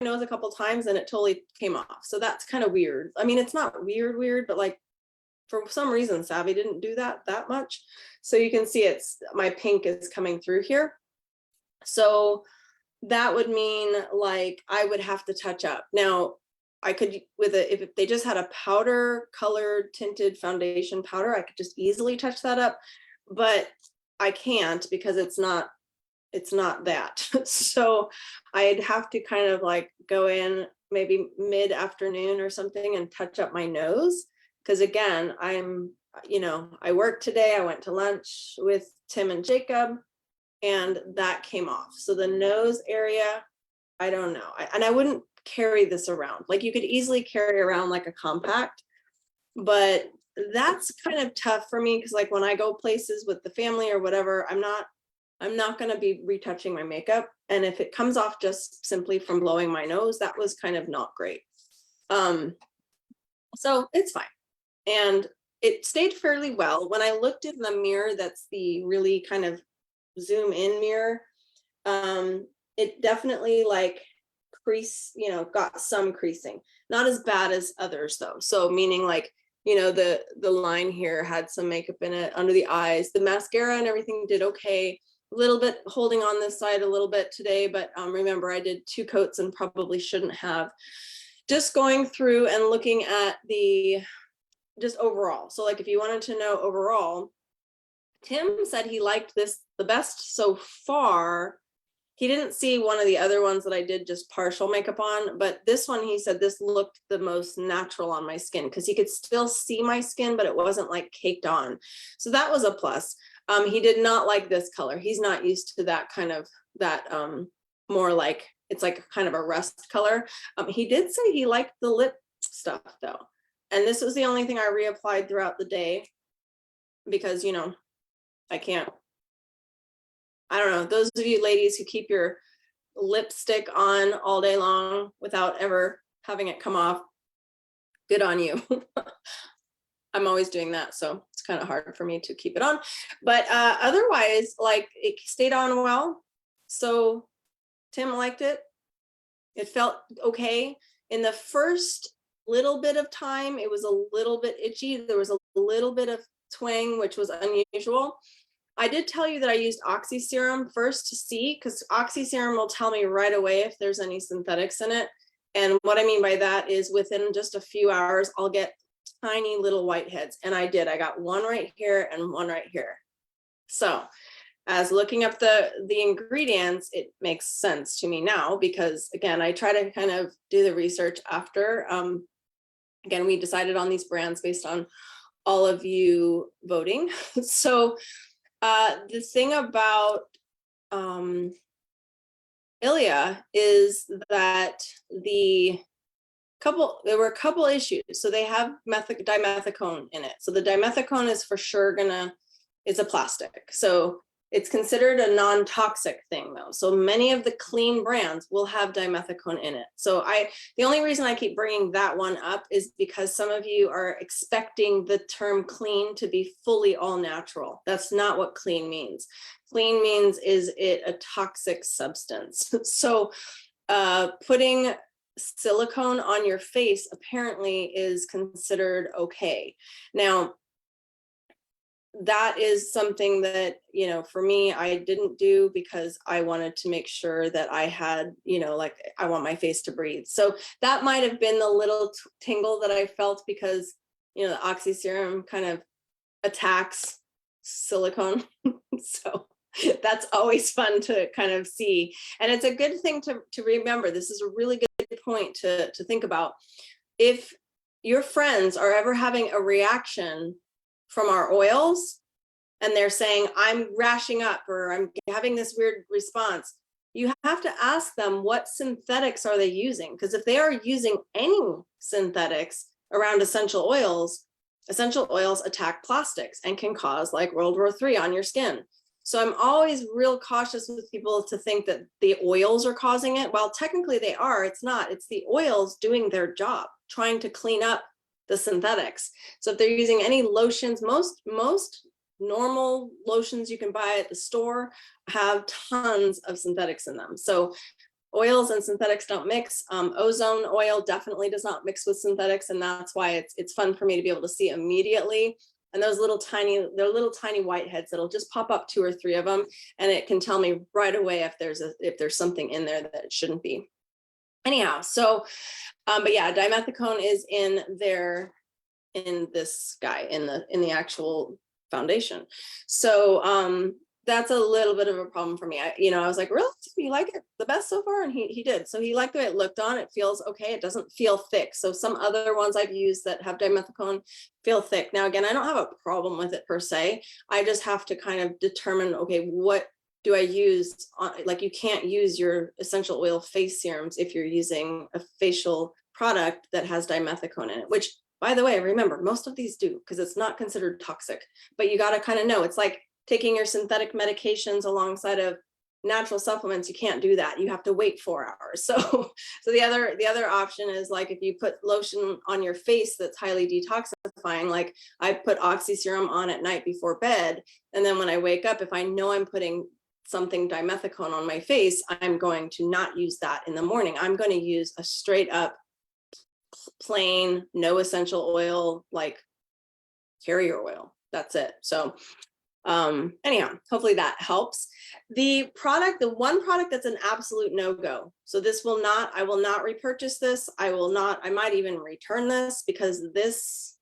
nose a couple times and it totally came off. So that's kind of weird. I mean, it's not weird, but like for some reason, Savvy didn't do that much. So you can see my pink is coming through here. So that would mean like I would have to touch up. Now I could, if they just had a powder colored tinted foundation powder, I could just easily touch that up, but I can't because it's not that. So I'd have to kind of like go in maybe mid-afternoon or something and touch up my nose. Because again, I worked today, I went to lunch with Tim and Jacob, and that came off. So the nose area, I don't know. And I wouldn't carry this around. Like you could easily carry around like a compact, but that's kind of tough for me because like when I go places with the family or whatever, I'm not going to be retouching my makeup. And if it comes off just simply from blowing my nose, that was kind of not great. So it's fine. And it stayed fairly well. When I looked in the mirror, that's the really kind of zoom in mirror, it definitely like got some creasing, not as bad as others though. So meaning like, the line here had some makeup in it under the eyes. The mascara and everything did okay. A little bit holding on this side a little bit today, but remember I did 2 coats and probably shouldn't have. Just going through and looking at just overall. So like if you wanted to know overall, Tim said he liked this the best so far. He didn't see one of the other ones that I did just partial makeup on, but this one, he said this looked the most natural on my skin because he could still see my skin, but it wasn't like caked on. So that was a plus. He did not like this color. He's not used to that kind of, more like, it's like kind of a rust color. He did say he liked the lip stuff though. And this was the only thing I reapplied throughout the day because, I don't know, those of you ladies who keep your lipstick on all day long without ever having it come off, good on you. I'm always doing that, so it's kind of hard for me to keep it on. But otherwise, like it stayed on well. So Tim liked it. It felt okay. In the first little bit of time, it was a little bit itchy. There was a little bit of twang, which was unusual. I did tell you that I used Oxy Serum first to see, because Oxy Serum will tell me right away if there's any synthetics in it. And what I mean by that is within just a few hours, I'll get tiny little whiteheads. And I did. I got one right here and one right here. So as looking up the ingredients, it makes sense to me now because, again, I try to kind of do the research after. Again, we decided on these brands based on all of you voting. So the thing about ILIA is that there were a couple issues. So they have dimethicone in it. So the dimethicone is for sure it's a plastic. So it's considered a non-toxic thing though. So many of the clean brands will have dimethicone in it. So the only reason I keep bringing that one up is because some of you are expecting the term clean to be fully all natural. That's not what clean means. Clean means, is it a toxic substance? So putting silicone on your face apparently is considered okay. Now, that is something that, for me, I didn't do because I wanted to make sure that I had, like I want my face to breathe. So that might have been the little tingle that I felt because, the Oxy Serum kind of attacks silicone. So that's always fun to kind of see. And it's a good thing to remember. This is a really good point to think about. If your friends are ever having a reaction from our oils and they're saying, I'm rashing up or I'm having this weird response, you have to ask them what synthetics are they using? Because if they are using any synthetics around essential oils attack plastics and can cause like World War III on your skin. So I'm always real cautious with people to think that the oils are causing it. While technically they are, it's not. It's the oils doing their job, trying to clean up the synthetics. So if they're using any lotions, most normal lotions you can buy at the store have tons of synthetics in them. So oils and synthetics don't mix. Ozone oil definitely does not mix with synthetics, and that's why it's fun for me to be able to see immediately. And those they're little tiny whiteheads that'll just pop up 2 or 3 of them, and it can tell me right away if there's something in there that it shouldn't be. Anyhow, so but yeah, dimethicone is in this guy in the actual foundation. So that's a little bit of a problem for me. I was like, really, you like it the best so far? And he did. So he liked the way it looked on. It feels okay. It doesn't feel thick. So some other ones I've used that have dimethicone feel thick. Now, again, I don't have a problem with it per se. I just have to kind of determine, okay, what do I use? Like, you can't use your essential oil face serums if you're using a facial product that has dimethicone in it, which, by the way, remember, most of these do, because it's not considered toxic. But you got to kind of know, it's like taking your synthetic medications alongside of natural supplements. You can't do that. You have to wait 4 hours. So the other option is, like, if you put lotion on your face that's highly detoxifying, like I put oxy serum on at night before bed, and then when I wake up, if I know I'm putting something dimethicone on my face, I'm going to not use that in the morning. I'm going to use a straight up plain, no essential oil, like carrier oil. That's it. So anyhow, hopefully that helps. The one product that's an absolute no-go. So I will not repurchase this. I might even return this, because this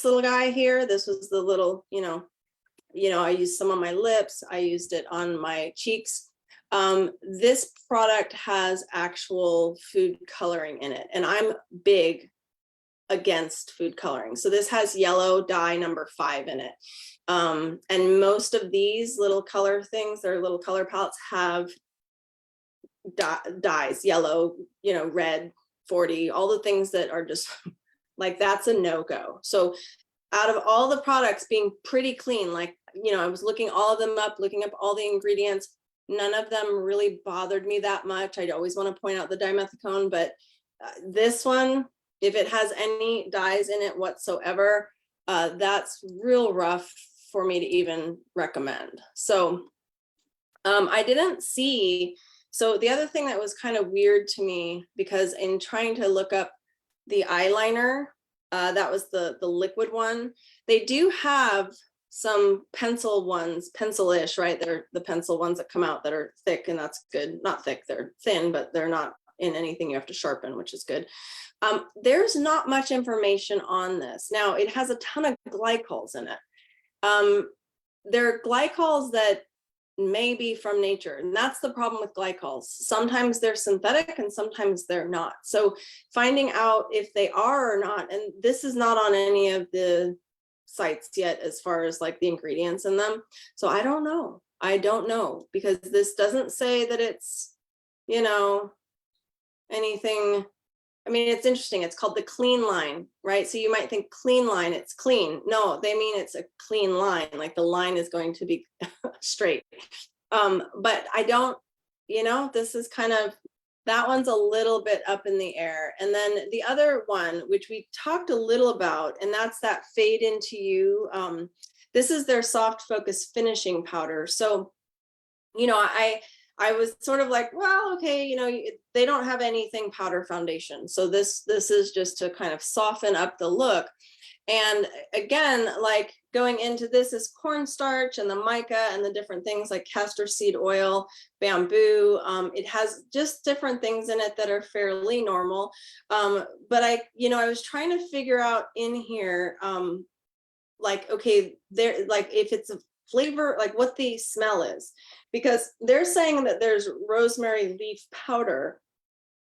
little guy here, this was the little, I used some on my lips. I used it on my cheeks. This product has actual food coloring in it, and I'm big against food coloring. So this has yellow dye number 5 in it. And most of these little color things, their little color palettes, have dyes, yellow, red, 40, all the things that are just like, that's a no-go. So out of all the products being pretty clean, like, I was looking all of them up, looking up all the ingredients, none of them really bothered me that much. I'd always want to point out the dimethicone, but this one, if it has any dyes in it whatsoever, that's real rough for me to even recommend. So I didn't see, so the other thing that was kind of weird to me, because in trying to look up the eyeliner, that was the liquid one, they do have some pencil ones, pencil-ish, right? They're the pencil ones that come out that are thick, and that's good. Not thick, they're thin, but they're not in anything you have to sharpen, which is good. There's not much information on this. Now, it has a ton of glycols in it. There are glycols that may be from nature, and that's the problem with glycols. Sometimes they're synthetic and sometimes they're not. So finding out if they are or not, and this is not on any of the sites yet as far as like the ingredients in them. So I don't know, because this doesn't say that it's, anything. I mean, it's interesting. It's called the clean line, right? So you might think clean line, it's clean. No, they mean it's a clean line, like the line is going to be straight. But I don't, this is kind of, that one's a little bit up in the air. And then the other one, which we talked a little about, and that's that Fade Into You. This is their soft focus finishing powder. So, I was sort of like, well, okay, they don't have anything powder foundation. So this is just to kind of soften up the look. And again, like going into this is cornstarch and the mica and the different things like castor seed oil, bamboo. It has just different things in it that are fairly normal. But I was trying to figure out in here, like, okay, there, like if it's a flavor, like what the smell is, because they're saying that there's rosemary leaf powder,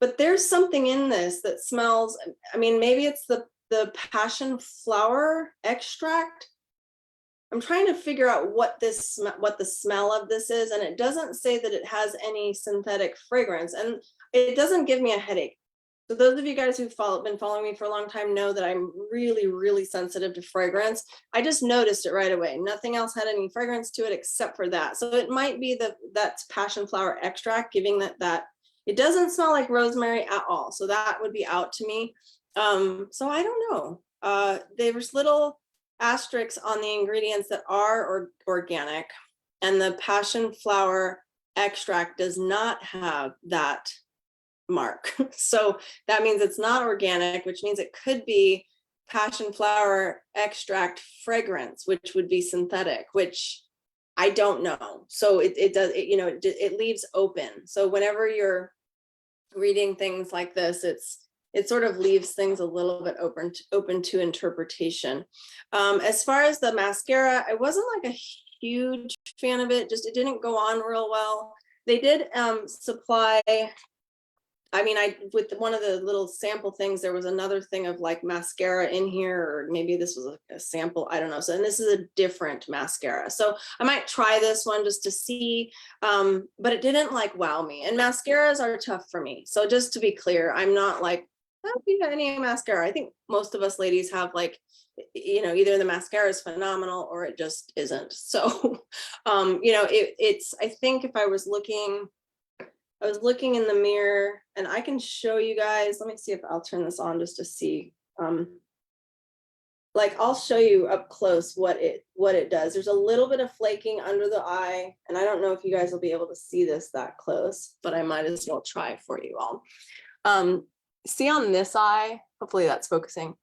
but there's something in this that smells, I mean, maybe it's the passion flower extract. I'm trying to figure out what the smell of this is, and it doesn't say that it has any synthetic fragrance, and it doesn't give me a headache. So those of you guys who've been following me for a long time know that I'm really, really sensitive to fragrance. I just noticed it right away. Nothing else had any fragrance to it except for that. So it might be that's passion flower extract, giving that it doesn't smell like rosemary at all. So that would be out to me. So I don't know. There's little asterisks on the ingredients that are organic, and the passion flower extract does not have that mark. So that means it's not organic, which means it could be passion flower extract fragrance, which would be synthetic, which I don't know. So it does, you know, it leaves open. So whenever you're reading things like this, it sort of leaves things a little bit open to interpretation. As far as the mascara, I wasn't like a huge fan of it. Just it didn't go on real well. They did supply, I mean, with one of the little sample things, there was another thing of like mascara in here, or maybe this was a sample, I don't know. So, and this is a different mascara. So I might try this one just to see, but it didn't like wow me. And mascaras are tough for me. So just to be clear, I'm not like, oh, you got any mascara. I think most of us ladies have like, you know, either the mascara is phenomenal or it just isn't. So, you know, it's, I think if I was looking in the mirror, and I can show you guys, let me see if I'll turn this on just to see. Like I'll show you up close what it does. There's a little bit of flaking under the eye, and I don't know if you guys will be able to see this that close, but I might as well try for you all. See on this eye, hopefully that's focusing.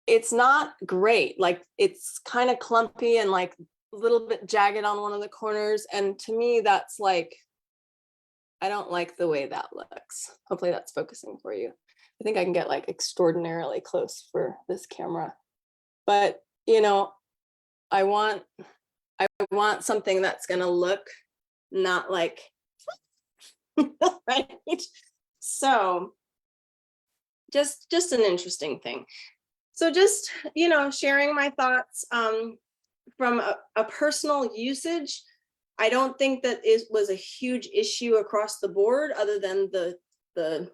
It's not great. Like it's kind of clumpy and like a little bit jagged on one of the corners. And to me, that's like, I don't like the way that looks. Hopefully that's focusing for you. I think I can get like extraordinarily close for this camera, but you know, I want something that's going to look not like, right? So just an interesting thing. So just, you know, sharing my thoughts from a personal usage. I don't think that it was a huge issue across the board, other than the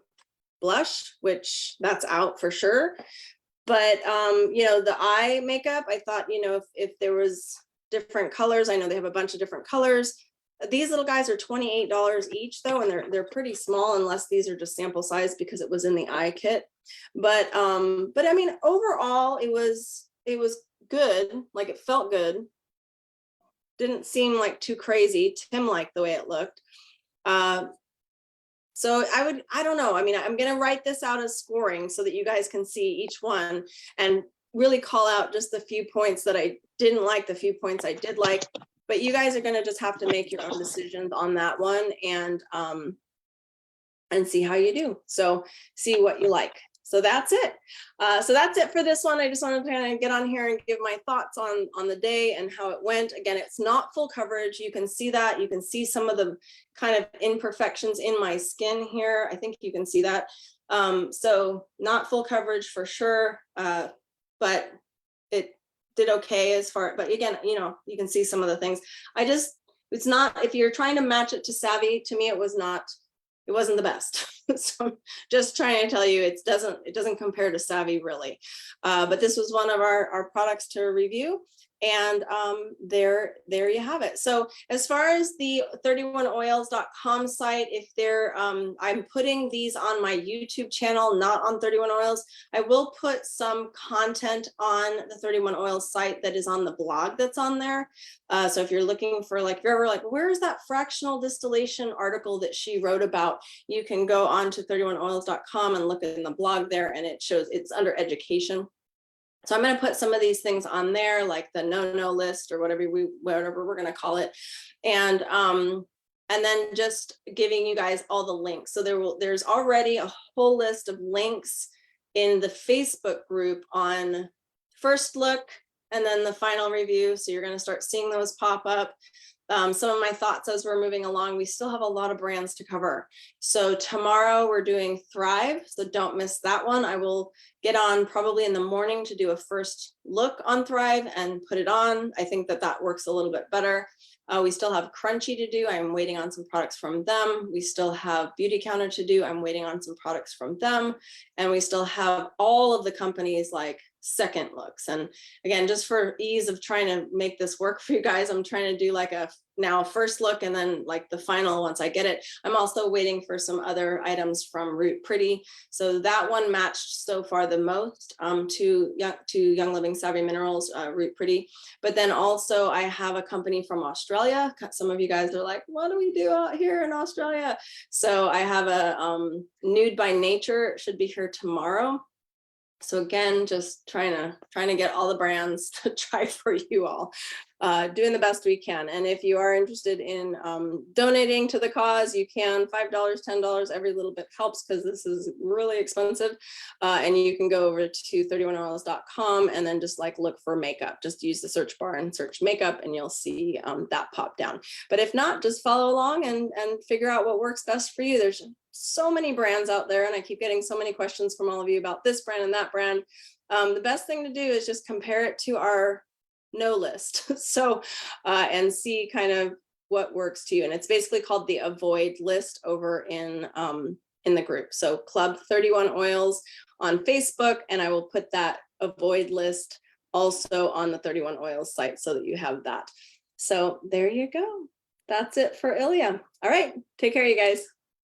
blush, which that's out for sure. But you know, the eye makeup, I thought, you know, if there was different colors, I know they have a bunch of different colors. These little guys are $28 each though, and they're pretty small, unless these are just sample size because it was in the eye kit. But I mean, overall, it was good. Like it felt good. Didn't seem like too crazy. Tim liked the way it looked. So I don't know. I mean, I'm going to write this out as scoring so that you guys can see each one and really call out just the few points that I didn't like, the few points I did like, but you guys are going to just have to make your own decisions on that one and see how you do. So see what you like. So that's it. So that's it for this one. I just wanted to kind of get on here and give my thoughts on the day and how it went. Again, it's not full coverage. You can see that. You can see some of the kind of imperfections in my skin here. I think you can see that. So not full coverage for sure, but it did okay as far, but again, you know, you can see some of the things. It's not, if you're trying to match it to Savvy, to me, it wasn't the best. So I'm just trying to tell you, it doesn't compare to Savvy really. But this was one of our products to review. And there you have it. So as far as the 31oils.com site, if they're, I'm putting these on my YouTube channel, not on 31 Oils. I will put some content on the 31 Oils site that is on the blog that's on there. So if you're looking for, like, if you're ever like, where's that fractional distillation article that she wrote about, you can go on to 31oils.com and look in the blog there, and it shows, it's under education. So I'm going to put some of these things on there, like the no list or whatever we're going to call it. And then just giving you guys all the links. So there's already a whole list of links in the Facebook group on first look and then the final review. So you're going to start seeing those pop up. Some of my thoughts as we're moving along, we still have a lot of brands to cover. So tomorrow we're doing Thrive, so don't miss that one. I will get on probably in the morning to do a first look on Thrive and put it on. I think that works a little bit better. We still have Crunchy to do. I'm waiting on some products from them. We still have Beauty Counter to do. I'm waiting on some products from them. And we still have all of the companies like second looks. And again, just for ease of trying to make this work for you guys, I'm trying to do like a now first look and then like the final once I get it. I'm also waiting for some other items from Root Pretty. So that one matched so far the most to Young Living Savvy Minerals, Root Pretty. But then also I have a company from Australia. Some of you guys are like, what do we do out here in Australia? So I have a Nude by Nature. It should be here tomorrow. So again, just trying to get all the brands to try for you all, doing the best we can. And if you are interested in donating to the cause, you can. $5, $10, every little bit helps because this is really expensive. And you can go over to 31oils.com and then just like look for makeup. Just use the search bar and search makeup and you'll see that pop down. But if not, just follow along and figure out what works best for you. There's so many brands out there and I keep getting so many questions from all of you about this brand and that brand. The best thing to do is just compare it to our no list. So, and see kind of what works to you. And it's basically called the avoid list over in the group. So Club 31 Oils on Facebook, and I will put that avoid list also on the 31 Oils site so that you have that. So there you go. That's it for ILIA. All right. Take care, you guys.